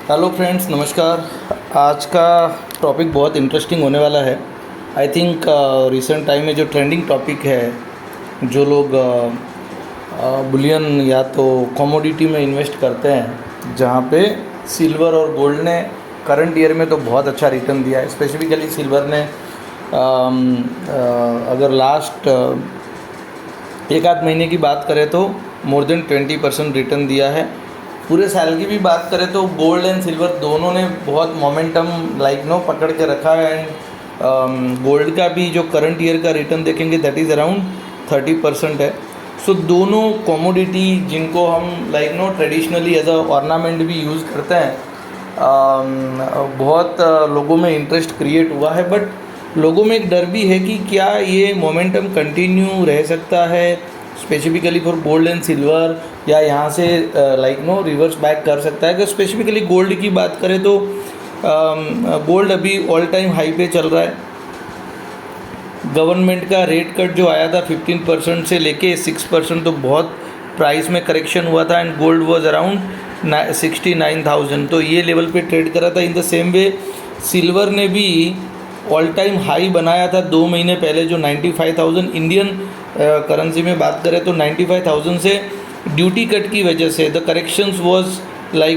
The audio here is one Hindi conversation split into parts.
हेलो फ्रेंड्स, नमस्कार। आज का टॉपिक बहुत इंटरेस्टिंग होने वाला है। आई थिंक रिसेंट टाइम में जो ट्रेंडिंग टॉपिक है, जो लोग बुलियन या तो कमोडिटी में इन्वेस्ट करते हैं, जहाँ पे सिल्वर और गोल्ड ने करंट ईयर में तो बहुत अच्छा रिटर्न दिया है। स्पेसिफिकली सिल्वर ने अगर लास्ट एक आध महीने की बात करें तो मोर देन 20% रिटर्न दिया है। पूरे साल की भी बात करें तो गोल्ड एंड सिल्वर दोनों ने बहुत मोमेंटम पकड़ के रखा है। एंड गोल्ड का भी जो करंट ईयर का रिटर्न देखेंगे दैट इज़ अराउंड 30% है। सो दोनों कमोडिटी जिनको हम ट्रेडिशनली एज अ ऑर्नामेंट भी यूज़ करते हैं, बहुत लोगों में इंटरेस्ट क्रिएट हुआ है। बट लोगों में एक डर भी है कि क्या ये मोमेंटम कंटिन्यू रह सकता है, specifically for gold and silver, या यहाँ से रिवर्स बैक कर सकता है। अगर स्पेसिफिकली गोल्ड की बात करें तो गोल्ड अभी ऑल टाइम हाई पे चल रहा है। गवर्नमेंट का रेट कट जो आया था 15% से लेके 6%, तो बहुत प्राइस में करेक्शन हुआ था एंड गोल्ड वॉज अराउंड 69,000, तो ये लेवल पे ट्रेड करा था। In the same way silver ने भी ऑल टाइम हाई बनाया था 2 महीने पहले, जो 95,000 इंडियन करेंसी में बात करें तो 95,000 से ड्यूटी कट की वजह से the corrections was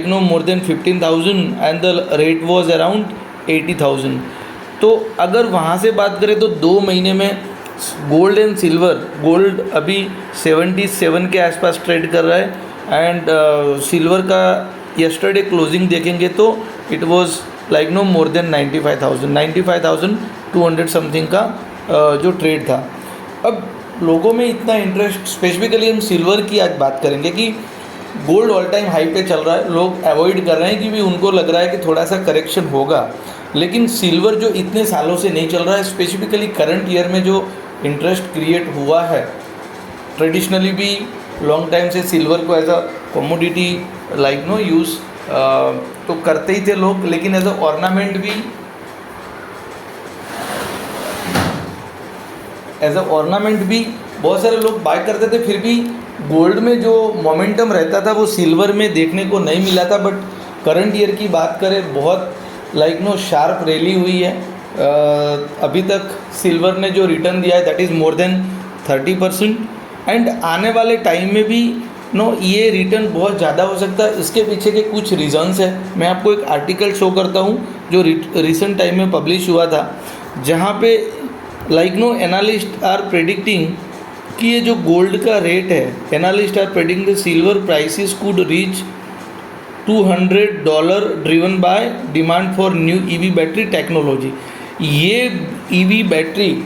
more than 15,000 and the rate was around 80,000। तो अगर वहाँ से बात करें तो 2 महीने में गोल्ड एंड सिल्वर, गोल्ड अभी 77 के आसपास ट्रेड कर रहा है एंड सिल्वर का यस्टरडे क्लोजिंग देखेंगे तो it was more than 95,200 something का जो ट्रेड था। अब लोगों में इतना इंटरेस्ट, स्पेसिफिकली हम सिल्वर की आज बात करेंगे कि गोल्ड ऑल टाइम हाई पे चल रहा है, लोग अवॉइड कर रहे हैं क्योंकि उनको लग रहा है कि थोड़ा सा करेक्शन होगा। लेकिन सिल्वर जो इतने सालों से नहीं चल रहा है, स्पेसिफिकली करंट ईयर में जो इंटरेस्ट क्रिएट हुआ है, ट्रेडिशनली भी लॉन्ग टाइम से सिल्वर को एज अ कमोडिटी यूज़ तो करते ही थे लोग, लेकिन एज अ ऑर्नामेंट भी बहुत सारे लोग बाय करते थे। फिर भी गोल्ड में जो मोमेंटम रहता था वो सिल्वर में देखने को नहीं मिला था। बट करंट ईयर की बात करें, बहुत शार्प रैली हुई है। अभी तक सिल्वर ने जो रिटर्न दिया है that is more than 30%, and आने वाले टाइम में भी ये रिटर्न बहुत ज़्यादा हो सकता है। इसके पीछे के कुछ रीज़न्स है। मैं आपको एक आर्टिकल शो करता हूँ जो रिसेंट टाइम में पब्लिश हुआ था, जहाँ पे एनालिस्ट आर प्रेडिक्टिंग कि ये जो गोल्ड का रेट है, analyst are predicting the silver prices could reach $200 driven by demand for new EV battery technology. ये ईवी बैटरी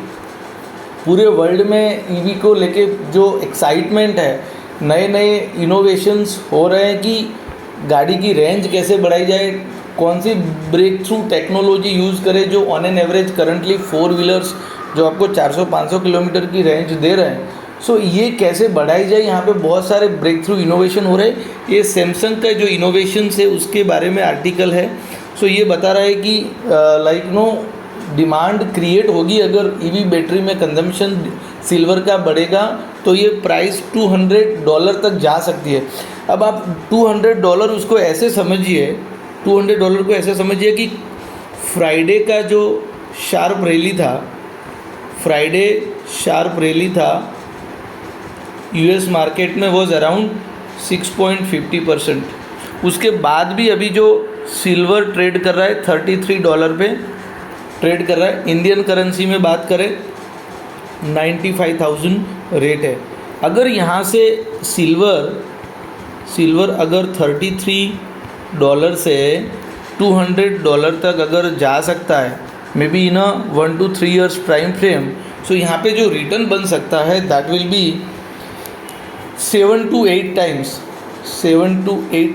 पूरे वर्ल्ड में ईवी को लेके जो एक्साइटमेंट है, नए नए इनोवेशंस हो रहे हैं कि गाड़ी की रेंज कैसे बढ़ाई जाए, कौन सी ब्रेक थ्रू टेक्नोलॉजी यूज़ करें जो on an average currently 4 wheelers जो आपको 400-500 किलोमीटर की रेंज दे रहे हैं, सो ये कैसे बढ़ाई जाए। यहाँ पे बहुत सारे ब्रेक थ्रू इनोवेशन हो रहे हैं। ये सैमसंग का जो इनोवेशन है उसके बारे में आर्टिकल है। सो ये बता रहा है कि डिमांड क्रिएट होगी अगर ईवी बैटरी में कंजम्पशन सिल्वर का बढ़ेगा तो ये प्राइस $200 तक जा सकती है। अब आप $200 उसको ऐसे समझिए, $200 को ऐसे समझिए कि फ्राइडे का जो शार्प रैली था यूएस मार्केट में वॉज अराउंड 6.50%। उसके बाद भी अभी जो सिल्वर ट्रेड कर रहा है $33 पे ट्रेड कर रहा है। इंडियन करेंसी में बात करें 95,000 रेट है। अगर यहाँ से सिल्वर अगर $33 से $200 तक अगर जा सकता है, maybe in 1 to 3 years time frame, so यहाँ पे जो रिटर्न बन सकता है that will be 7 to 8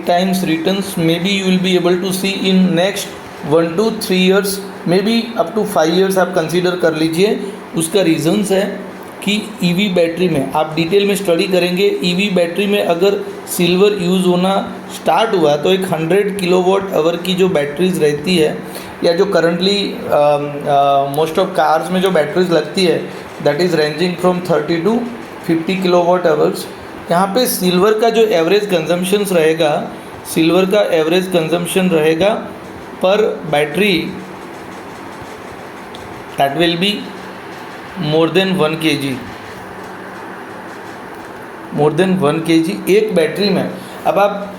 times returns. Maybe you will be able to see in next 1 to 3 years, may be up to 5 years आप कंसीडर कर लीजिए। उसका रीज़न्स है कि ईवी बैटरी में आप डिटेल में स्टडी करेंगे। ईवी बैटरी में अगर सिल्वर यूज़ होना स्टार्ट हुआ तो एक 100 किलोवाट आवर की जो बैटरीज रहती है, या जो करंटली मोस्ट ऑफ कार्स में जो बैटरीज लगती है that is ranging from 30 to 50 kilowatt hours. यहाँ पे सिल्वर का जो एवरेज कंजम्पशंस रहेगा सिल्वर का एवरेज कंजम्पशन रहेगा पर battery that will be more than 1 kg, more than 1 kg एक बैटरी में। अब आप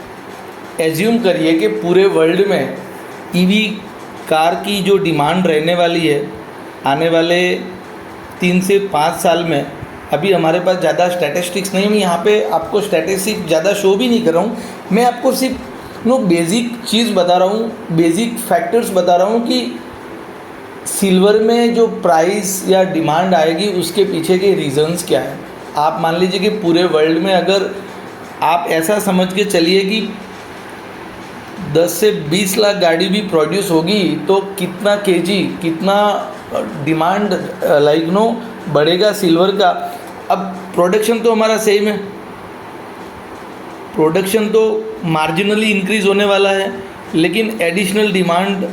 एज्यूम करिए कि पूरे वर्ल्ड में ईवी कार की जो डिमांड रहने वाली है आने वाले 3 से 5 साल में, अभी हमारे पास ज़्यादा स्टैटिस्टिक्स नहीं, मैं यहाँ पे आपको स्टैटिस्टिक्स ज़्यादा शो भी नहीं कर रहा हूँ, मैं आपको सिर्फ बेसिक चीज़ बता रहा हूँ, बेसिक फैक्टर्स बता रहा हूँ कि सिल्वर में जो प्राइस या डिमांड आएगी उसके पीछे के रीजंस क्या है। आप मान लीजिए कि पूरे वर्ल्ड में अगर आप ऐसा समझ के चलिए कि 10 से 20 लाख गाड़ी भी प्रोड्यूस होगी तो कितना केजी, कितना डिमांड बढ़ेगा सिल्वर का। अब प्रोडक्शन तो हमारा सेम है, प्रोडक्शन तो मार्जिनली इंक्रीज़ होने वाला है, लेकिन एडिशनल डिमांड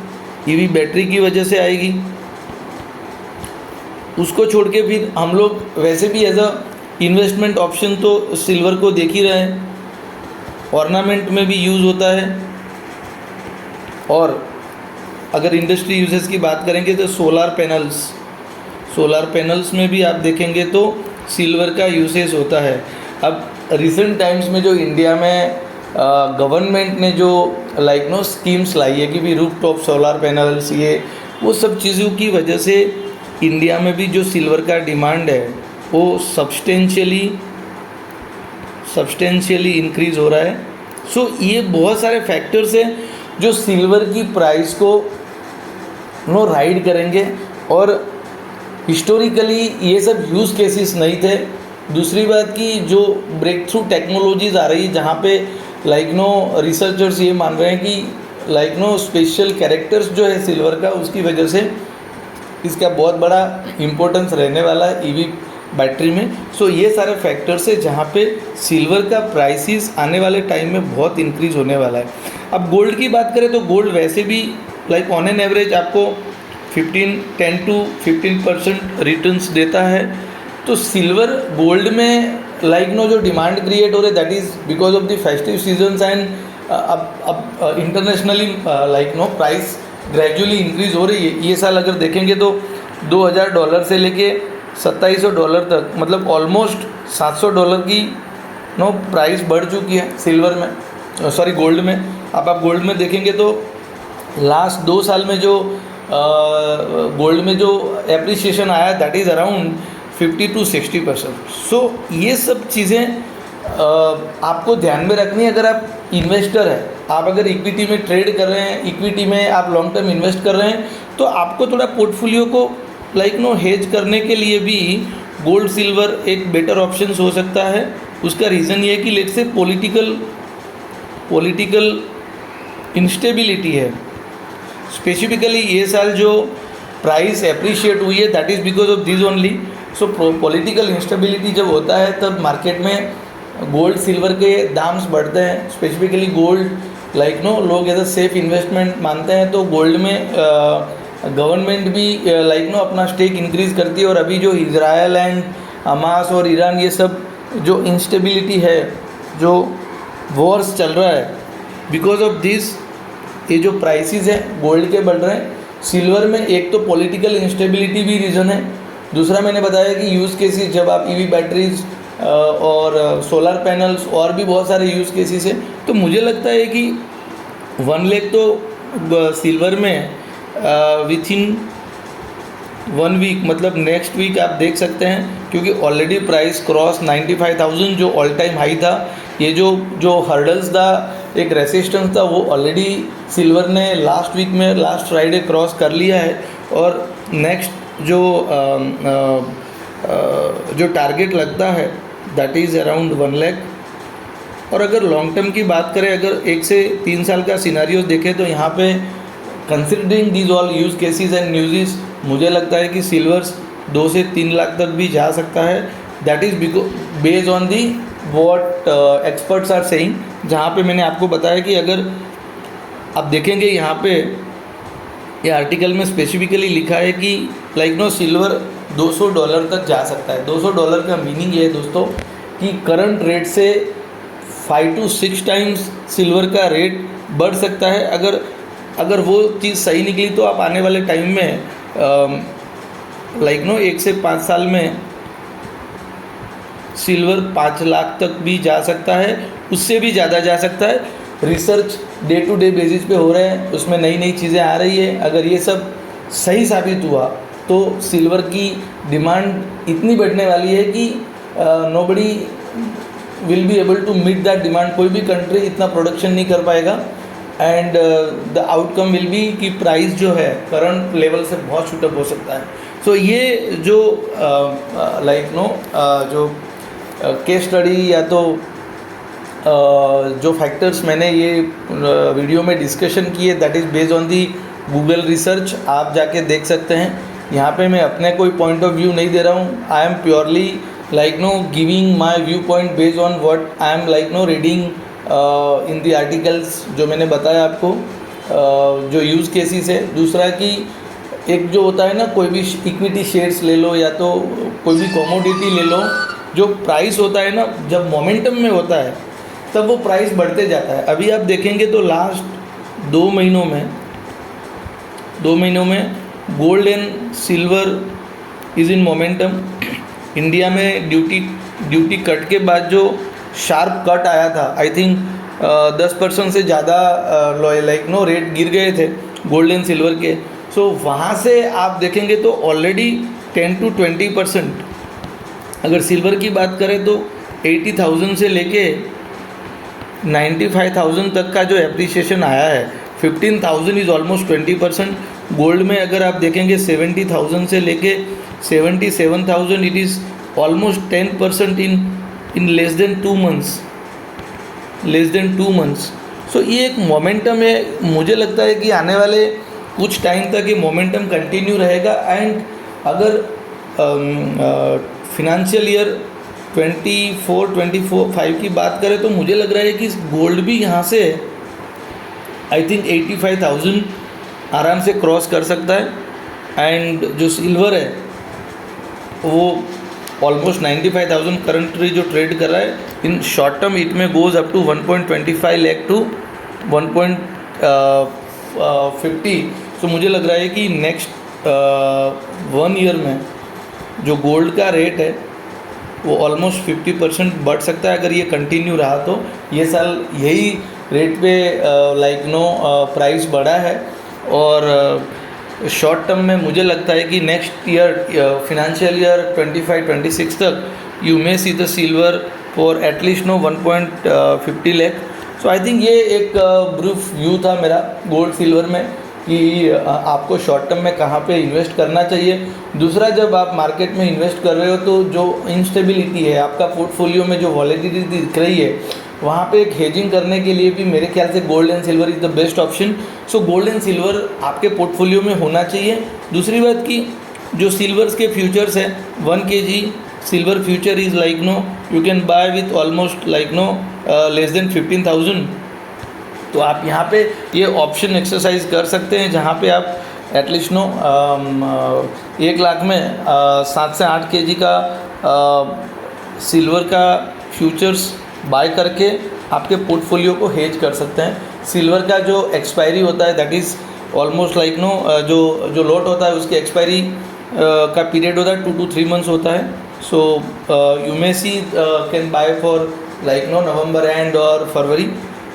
ईवी बैटरी की वजह से आएगी। उसको छोड़ के फिर हम लोग वैसे भी एज अ इन्वेस्टमेंट ऑप्शन तो सिल्वर को देख ही रहे हैं, ऑर्नामेंट में भी यूज़ होता है। और अगर इंडस्ट्री यूजेस की बात करेंगे तो सोलार पैनल्स में भी आप देखेंगे तो सिल्वर का यूसेज होता है। अब रिसेंट टाइम्स में जो इंडिया में गवर्नमेंट ने जो स्कीम्स लाई है कि भी रूफ टॉप सोलार पैनल्स, ये वो सब चीज़ों की वजह से इंडिया में भी जो सिल्वर का डिमांड है वो सब्सटेंशियली इंक्रीज़ हो रहा है। सो ये बहुत सारे फैक्टर्स हैं जो सिल्वर की प्राइस को राइड करेंगे। और हिस्टोरिकली ये सब यूज़ केसेस नहीं थे। दूसरी बात कि जो ब्रेक थ्रू टेक्नोलॉजीज़ आ रही है जहाँ पे रिसर्चर्स ये मान रहे हैं कि स्पेशल कैरेक्टर्स जो है सिल्वर का, उसकी वजह से इसका बहुत बड़ा इम्पोर्टेंस रहने वाला है ईवी बैटरी में। सो ये सारे फैक्टर्स है जहाँ पे सिल्वर का प्राइसेस आने वाले टाइम में बहुत इंक्रीज़ होने वाला है। अब गोल्ड की बात करें तो गोल्ड वैसे भी ऑन एन एवरेज आपको 10 to 15% रिटर्न्स देता है। तो सिल्वर गोल्ड में जो डिमांड क्रिएट हो रही है that is because of the festive seasons and अब इंटरनेशनली प्राइस ग्रेजुअली इंक्रीज़ हो रही है। ये साल अगर देखेंगे तो $2000 से लेके $2700 तक, मतलब ऑलमोस्ट $700 की प्राइस बढ़ चुकी है सिल्वर में, गोल्ड में। अब आप गोल्ड में देखेंगे तो लास्ट 2 साल में जो गोल्ड में जो एप्रिसिएशन आया दैट इज़ अराउंड 50 to 60%। सो ये सब चीज़ें आपको ध्यान में रखनी है। अगर आप इन्वेस्टर हैं, आप अगर इक्विटी में ट्रेड कर रहे हैं, इक्विटी में आप लॉन्ग टर्म इन्वेस्ट कर रहे हैं, तो आपको थोड़ा पोर्टफोलियो को हेज करने के लिए भी गोल्ड सिल्वर एक बेटर ऑप्शन हो सकता है। उसका रीज़न ये है कि लेट्स से पॉलिटिकल इंस्टेबिलिटी है। स्पेसिफिकली ये साल जो प्राइस एप्रिशिएट हुई है that is because of this only. So political instability जब होता है तब मार्केट में गोल्ड सिल्वर के दाम्स बढ़ते हैं। स्पेसिफिकली गोल्ड लोग एज अ सेफ इन्वेस्टमेंट मानते हैं, तो गोल्ड में गवर्नमेंट भी अपना स्टेक इंक्रीज़ करती है। और अभी जो इजराइल एंड हमास और ईरान ये सब जो इंस्टेबिलिटी है, जो वॉर्स चल रहा है, बिकॉज ऑफ दिस ये जो प्राइसेस हैं गोल्ड के बढ़ रहे हैं। सिल्वर में एक तो पॉलिटिकल इंस्टेबिलिटी भी रीज़न है, दूसरा मैंने बताया कि यूज़ केसेस जब आप ईवी बैटरीज और सोलर पैनल्स और भी बहुत सारे यूज़ केसेस हैं। तो मुझे लगता है कि 1 लाख तो सिल्वर में विथ इन 1 वीक, मतलब नेक्स्ट वीक आप देख सकते हैं, क्योंकि ऑलरेडी प्राइस क्रॉस 95,000 जो ऑल टाइम हाई था। ये जो हर्डल्स था, एक रेसिस्टेंस था, वो ऑलरेडी सिल्वर ने लास्ट वीक में लास्ट फ्राइडे क्रॉस कर लिया है। और नेक्स्ट जो टारगेट लगता है दैट इज़ अराउंड 1 लाख। और अगर लॉन्ग टर्म की बात करें, अगर 1 से 3 साल का सिनारियो देखें तो यहाँ पे considering these all use cases and news, मुझे लगता है कि सिल्वर 2 से 3 लाख तक भी जा सकता है। That is based on the what experts are saying. जहाँ पे मैंने आपको बताया कि अगर आप देखेंगे यहाँ पे ये आर्टिकल में स्पेसिफिकली लिखा है कि सिल्वर $200 तक जा सकता है। $200 का मीनिंग ये है दोस्तों कि करंट रेट से 5 to 6 टाइम्स सिल्वर का रेट बढ़ सकता है। अगर वो चीज़ सही निकली तो आप आने वाले टाइम में लाइक 1 से 5 साल में सिल्वर 5 लाख तक भी जा सकता है, उससे भी ज़्यादा जा सकता है। Research day to day basis पे हो रहे हैं, उसमें नई नई चीज़ें आ रही है। अगर ये सब सही साबित हुआ तो सिल्वर की डिमांड इतनी बढ़ने वाली है कि nobody will be able to meet that demand. कोई भी कंट्री इतना प्रोडक्शन नहीं कर पाएगा and the outcome will be कि प्राइस जो है करंट लेवल से बहुत शूटअप हो सकता है। सो ये जो जो केस स्टडी या तो जो फैक्टर्स मैंने ये वीडियो में डिस्कशन किए that is based on the Google research, आप जाके देख सकते हैं। यहाँ पे मैं अपने कोई पॉइंट ऑफ व्यू नहीं दे रहा हूँ। I am purely giving my view point based on what I am reading in the articles जो मैंने बताया आपको, जो यूज़ केसेस है। दूसरा कि एक जो होता है ना, कोई भी इक्विटी शेयर्स ले लो या तो कोई भी कमोडिटी ले लो, जो प्राइस होता है ना, जब मोमेंटम में होता है तब वो प्राइस बढ़ते जाता है। अभी आप देखेंगे तो लास्ट 2 महीनों में gold and silver is in momentum. India में ड्यूटी कट के बाद जो शार्प कट आया था, आई थिंक 10% से ज़्यादा रेट गिर गए थे गोल्ड एंड सिल्वर के। सो वहाँ से आप देखेंगे तो ऑलरेडी 10 to 20%, अगर सिल्वर की बात करें तो 80,000 से लेके 95,000 तक का जो एप्रिसिएशन आया है, 15,000 इज़ ऑलमोस्ट 20%। गोल्ड में अगर आप देखेंगे 70,000 से लेके 77,000, it is almost 10% in less than 2 months. So ये एक मोमेंटम है। मुझे लगता है कि आने वाले कुछ टाइम तक ये मोमेंटम कंटिन्यू रहेगा। एंड अगर फिनंशियल ईयर 24-25 की बात करें तो मुझे लग रहा है कि गोल्ड भी यहाँ से आई थिंक 85,000 आराम से क्रॉस कर सकता है। एंड जो सिल्वर है वो ऑलमोस्ट 95,000 करंटली जो ट्रेड कर रहा है। इन शॉर्ट टर्म इट में goes up to 1.25 lakh to 1.50। So मुझे लग रहा है कि नेक्स्ट 1 ईयर में जो गोल्ड का रेट है वो ऑलमोस्ट 50% बढ़ सकता है। अगर ये कंटिन्यू रहा तो ये साल यही रेट पे प्राइस बढ़ा है। और शॉर्ट टर्म में मुझे लगता है कि नेक्स्ट ईयर फिनंशियल ईयर 25-26 तक you may see the silver for at least 1.50 lakh. So I think ये एक ब्रीफ व्यू था मेरा गोल्ड सिल्वर में कि आपको शॉर्ट टर्म में कहाँ पे इन्वेस्ट करना चाहिए। दूसरा, जब आप मार्केट में इन्वेस्ट कर रहे हो तो जो इंस्टेबिलिटी है, आपका पोर्टफोलियो में जो वॉलेटिलिटी दिख रही है, वहाँ पे एक हेजिंग करने के लिए भी मेरे ख्याल से gold and silver is the best option. So gold and silver आपके पोर्टफोलियो में होना चाहिए। दूसरी बात कि जो सिल्वर्स के फ्यूचर्स है, 1 kg silver future is you can buy with almost less than 15,000। तो आप यहाँ पे ये ऑप्शन एक्सरसाइज कर सकते हैं जहाँ पे आप एटलीस्ट 1 लाख में 7 से 8 kg का सिल्वर का फ्यूचर्स बाय करके आपके पोर्टफोलियो को हेज कर सकते हैं। सिल्वर का जो एक्सपायरी होता है दैट इज़ ऑलमोस्ट जो लॉट होता है उसकी एक्सपायरी का पीरियड होता है 2 to 3 मंथ्स होता है। So you may see can buy for November and और फरवरी।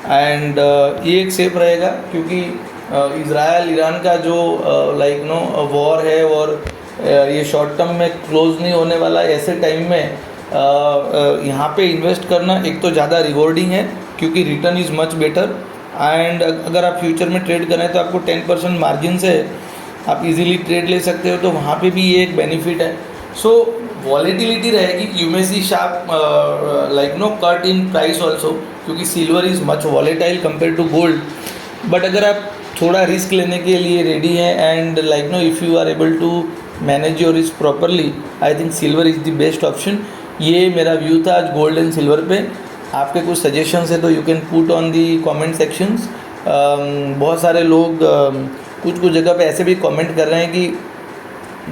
एंड ये एक सेफ रहेगा क्योंकि इज़राइल ईरान का जो वॉर है और ये शॉर्ट टर्म में क्लोज नहीं होने वाला। ऐसे टाइम में यहाँ पे इन्वेस्ट करना एक तो ज़्यादा रिवॉर्डिंग है क्योंकि return is much better. And अगर आप फ्यूचर में ट्रेड करें तो आपको 10% मार्जिन से आप इजीली ट्रेड ले सकते हो, तो वहाँ पे भी ये एक बेनिफिट है। सो वॉलेटिलिटी रहेगी, you may see sharp cut in price also क्योंकि silver is much volatile compare to gold. But अगर आप थोड़ा रिस्क लेने के लिए रेडी हैं and if you are able to manage your risk properly, I think silver is the best option. ये मेरा व्यू था आज गोल्ड एंड सिल्वर पे। आपके कुछ सजेशंस है तो you can put on the comment sections. बहुत सारे लोग कुछ जगह पे ऐसे भी कमेंट कर रहे हैं कि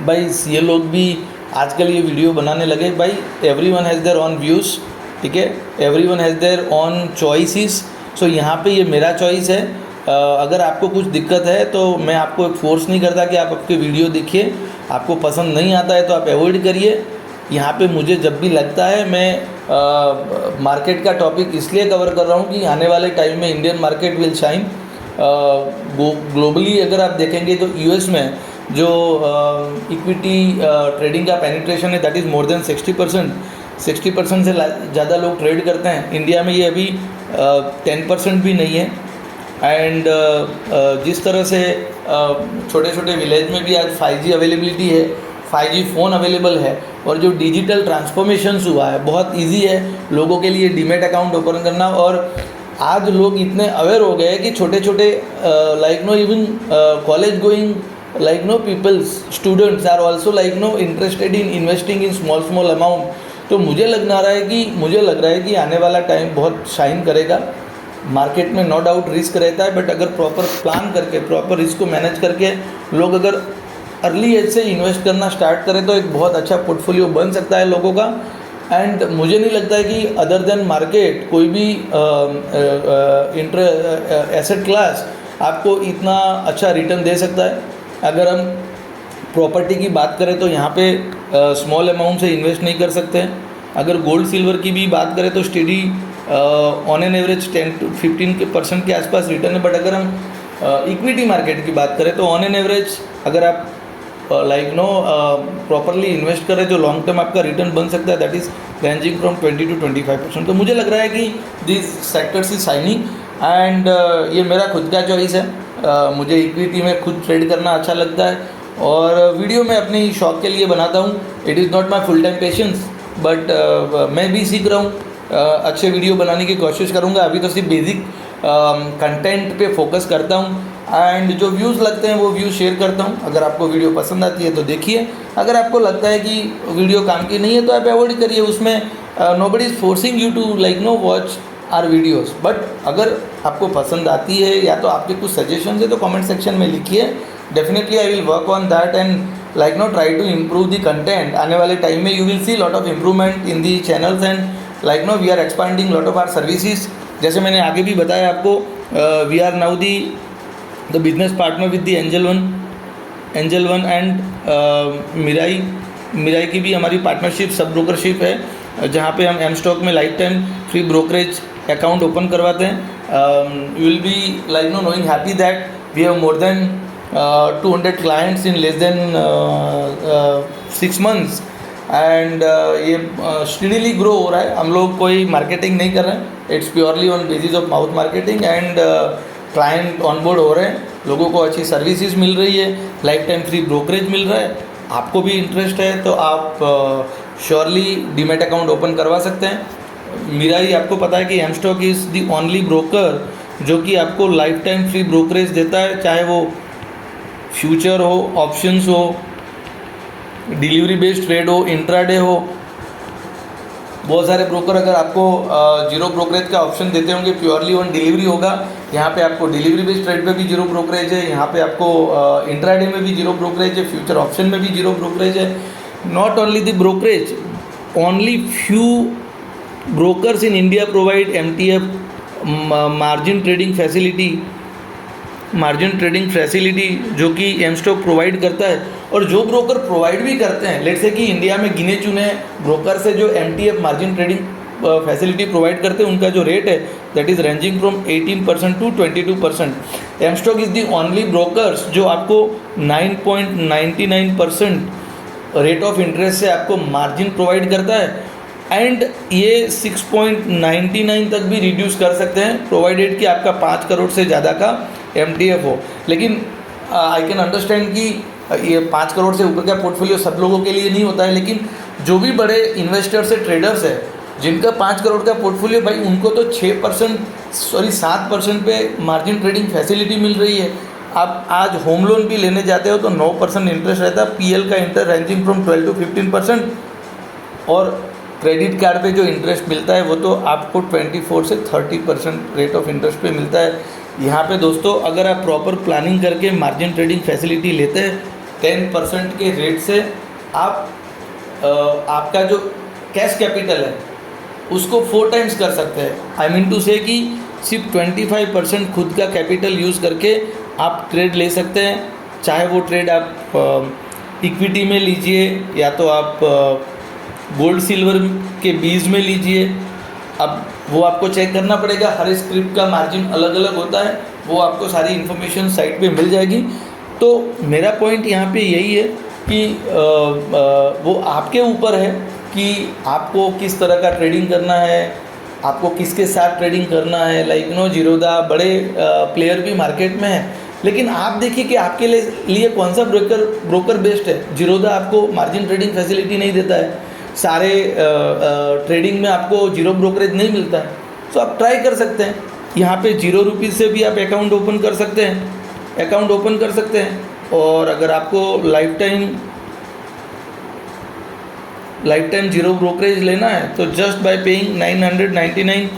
भाई ये लोग भी आजकल ये वीडियो बनाने लगे। भाई everyone has their own views ठीक है, everyone has their own choices. So यहाँ पे ये मेरा चॉइस है। अगर आपको कुछ दिक्कत है तो मैं आपको फोर्स नहीं करता कि आप आपके वीडियो देखिए, आपको पसंद नहीं आता है तो आप अवॉइड करिए। यहाँ पे मुझे जब भी लगता है, मैं मार्केट का टॉपिक इसलिए कवर कर रहा हूँ कि आने वाले टाइम में Indian market will shine. Globally अगर आप देखेंगे तो यूएस में जो इक्विटी ट्रेडिंग का पेनिट्रेशन है दैट इज़ मोर देन 60% से ज़्यादा लोग ट्रेड करते हैं। इंडिया में ये अभी 10% भी नहीं है। एंड जिस तरह से छोटे छोटे विलेज में भी आज 5G अवेलेबिलिटी है, 5G फ़ोन अवेलेबल है, और जो डिजिटल ट्रांसफॉर्मेशंस हुआ है, बहुत इजी है लोगों के लिए डीमेट अकाउंट ओपन करना। और आज लोग इतने अवेयर हो गए हैं कि छोटे छोटे like no even college going like no peoples students are also like no interested in investing in small amount. तो मुझे लग रहा है कि आने वाला टाइम बहुत शाइन करेगा। मार्केट में नो डाउट रिस्क रहता है, बट अगर प्रॉपर प्लान करके, प्रॉपर रिस्क को मैनेज करके लोग अगर अर्ली एज से इन्वेस्ट करना स्टार्ट करें तो एक बहुत अच्छा पोर्टफोलियो बन सकता है लोगों का। एंड मुझे नहीं लगता है कि अदर देन मार्केट कोई भी एसेट क्लास आपको इतना अच्छा रिटर्न दे सकता है। अगर हम प्रॉपर्टी की बात करें तो यहाँ पे स्मॉल अमाउंट से इन्वेस्ट नहीं कर सकते हैं। अगर गोल्ड सिल्वर की भी बात करें तो steady on an average 10 to 15% के आसपास रिटर्न है। बट अगर हम इक्विटी मार्केट की बात करें तो ऑन एन एवरेज अगर आप लाइक नो प्रॉपरली इन्वेस्ट करें जो लॉन्ग टर्म आपका रिटर्न बन सकता है that is ranging from 20 to 25%। तो मुझे लग रहा है कि this sectors is shining. And ये मेरा खुद का चॉइस है। मुझे इक्विटी में खुद ट्रेड करना अच्छा लगता है, और वीडियो मैं अपनी शौक के लिए बनाता हूँ। It is not my full time patience, but मैं भी सीख रहा हूँ। अच्छे वीडियो बनाने की कोशिश करूँगा। अभी तो सिर्फ बेसिक कंटेंट पे फोकस करता हूँ, एंड जो व्यूज़ लगते हैं वो व्यूज़ शेयर करता हूँ। अगर आपको वीडियो पसंद आती है तो देखिए, अगर आपको लगता है कि वीडियो काम की नहीं है तो आप अवॉइड करिए। उसमें nobody is forcing you to like no watch are videos. But अगर आपको पसंद आती है या तो आपके कुछ सजेशन है तो कमेंट सेक्शन में लिखिए। Definitely I will work on that and like no try to improve the content. आने वाले टाइम में you will see lot of improvement in the channels and like no we are expanding lot of are services. जैसे मैंने आगे भी बताया आपको, we are now the business partner with the Angel One and Mirae की भी हमारी पार्टनरशिप सब ब्रोकरशिप है, जहाँ पे हम एम स्टॉक में life time free brokerage account open करवाते हैं। You will be like no knowing happy that we have more than 200 clients in less than 6 months। And ये स्टडीली ग्रो हो रहा है। हम लोग कोई मार्केटिंग नहीं कर रहे हैं, it's purely on basis of mouth marketing. And client onboard हो रहे हैं, लोगों को अच्छी सर्विसेज मिल रही है, लाइफ टाइम फ्री ब्रोकरेज मिल रहा है। आपको भी इंटरेस्ट है तो आप श्योरली डीमेट अकाउंट ओपन करवा सकते हैं। मिराई आपको पता है कि M Stock is the only broker जो कि आपको लाइफ टाइम फ्री ब्रोकरेज देता है, चाहे वो फ्यूचर हो, ऑप्शंस हो, डिलीवरी बेस्ड ट्रेड हो, इंट्राडे हो। बहुत सारे ब्रोकर अगर आपको जीरो ब्रोकरेज का ऑप्शन देते होंगे, प्योरली ऑन डिलीवरी होगा। यहाँ पे आपको डिलीवरी बेस्ड ट्रेड पे भी जीरो ब्रोकरेज है, यहाँ पे आपको इंट्राडे में भी जीरो ब्रोकरेज है, फ्यूचर ऑप्शन में भी जीरो ब्रोकरेज है। Not only the brokerage, only few brokers in India provide MTF margin trading facility जो कि एम स्टॉक प्रोवाइड करता है। और जो ब्रोकर प्रोवाइड भी करते हैं, लेट्स से कि इंडिया में गिने चुने ब्रोकर से जो MTF margin trading facility provide करते हैं, उनका जो रेट है that is ranging from 18% to 22%। M Stock is the only brokers जो आपको 9.99% रेट ऑफ इंटरेस्ट से आपको मार्जिन प्रोवाइड करता है। एंड ये 6.99 तक भी रिड्यूस कर सकते हैं, प्रोवाइडेड कि आपका 5 करोड़ से ज़्यादा का MTF हो। लेकिन आई कैन अंडरस्टैंड कि ये 5 करोड़ से ऊपर का पोर्टफोलियो सब लोगों के लिए नहीं होता है, लेकिन जो भी बड़े इन्वेस्टर्स है, ट्रेडर्स है, जिनका 5 करोड़ का पोर्टफोलियो, भाई उनको तो 7% पे मार्जिन ट्रेडिंग फैसिलिटी मिल रही है। आप आज होम लोन भी लेने जाते हो तो 9% इंटरेस्ट रहता है, PL का इंटरेस्ट रेंजिंग फ्रॉम 12 to 15%, और क्रेडिट कार्ड पे जो इंटरेस्ट मिलता है वो तो आपको 24 से 30% रेट ऑफ इंटरेस्ट पे मिलता है। यहाँ पे दोस्तों अगर आप प्रॉपर प्लानिंग करके मार्जिन ट्रेडिंग फैसिलिटी लेते हैं 10% के रेट से, आप आपका जो कैश कैपिटल है उसको 4 टाइम्स कर सकते हैं। आई मीन टू से कि सिर्फ 25% खुद का कैपिटल यूज़ करके आप ट्रेड ले सकते हैं। चाहे वो ट्रेड आप इक्विटी में लीजिए या तो आप गोल्ड सिल्वर के बीज में लीजिए। अब वो आपको चेक करना पड़ेगा, हर स्क्रिप्ट का मार्जिन अलग अलग होता है, वो आपको सारी इन्फॉर्मेशन साइट पे मिल जाएगी। तो मेरा पॉइंट यहाँ पे यही है कि वो आपके ऊपर है कि आपको किस तरह का ट्रेडिंग करना है, आपको किसके साथ ट्रेडिंग करना है। लाइक जीरोधा बड़े प्लेयर भी मार्केट में है, लेकिन आप देखिए कि आपके लिए कौन सा ब्रोकर बेस्ट है। जीरोधा आपको मार्जिन ट्रेडिंग फैसिलिटी नहीं देता है, सारे ट्रेडिंग में आपको जीरो ब्रोकरेज नहीं मिलता है। तो आप ट्राई कर सकते हैं, यहाँ पे 0 रुपीज़ से भी आप अकाउंट ओपन कर सकते हैं। और अगर आपको लाइफ टाइम जीरो ब्रोकरेज लेना है तो जस्ट बाय पेइंग 999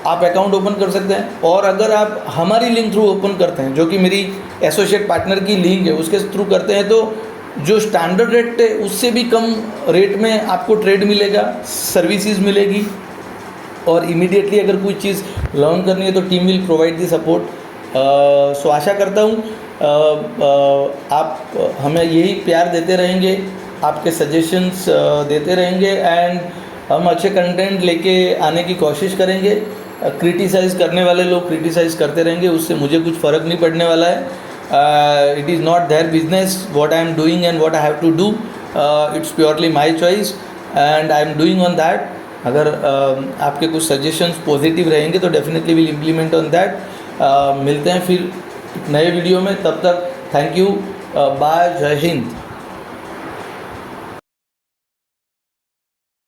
आप अकाउंट ओपन कर सकते हैं। और अगर आप हमारी लिंक थ्रू ओपन करते हैं, जो कि मेरी एसोसिएट पार्टनर की लिंक है, उसके थ्रू करते हैं, तो जो स्टैंडर्ड रेट है उससे भी कम रेट में आपको ट्रेड मिलेगा, सर्विसेज मिलेगी। और इमीडिएटली अगर कोई चीज़ लर्न करनी है तो team will provide the support. So आशा करता हूँ आप हमें यही प्यार देते रहेंगे, आपके सजेशंस देते रहेंगे, एंड हम अच्छे कंटेंट लेके आने की कोशिश करेंगे। क्रिटिसाइज़ करने वाले लोग क्रिटिसाइज़ करते रहेंगे, उससे मुझे कुछ फ़र्क नहीं पड़ने वाला है। It is not their business what I am doing and what I have to do, it's purely my choice and I am doing on that. अगर आपके कुछ सजेशंस पॉजिटिव रहेंगे तो definitely will implement on that. मिलते हैं फिर नए वीडियो में, तब तक थैंक यू, बाय, जय हिंद।